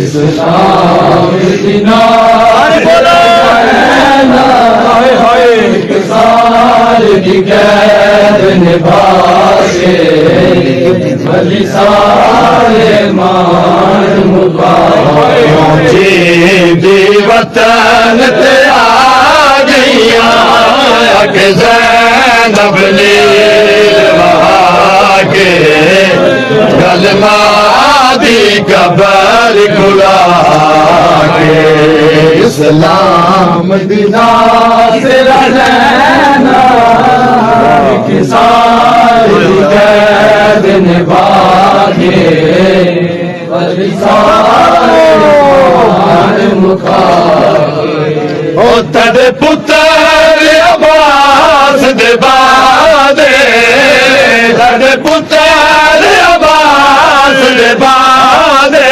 इस्लाम दिनार बोला हाय हाय साल की कैद निभा के भली सारे मान मुबारक जी वतन ते आ गईया के ज़ैनब ने वहा के गलमा दी कबर खुला के इस्लाम दिनार से रहना किसान कैद निभा के ओ तड़े पुत्र अब्बास दे बादे तड़े पुत्र अब्बास दे बादे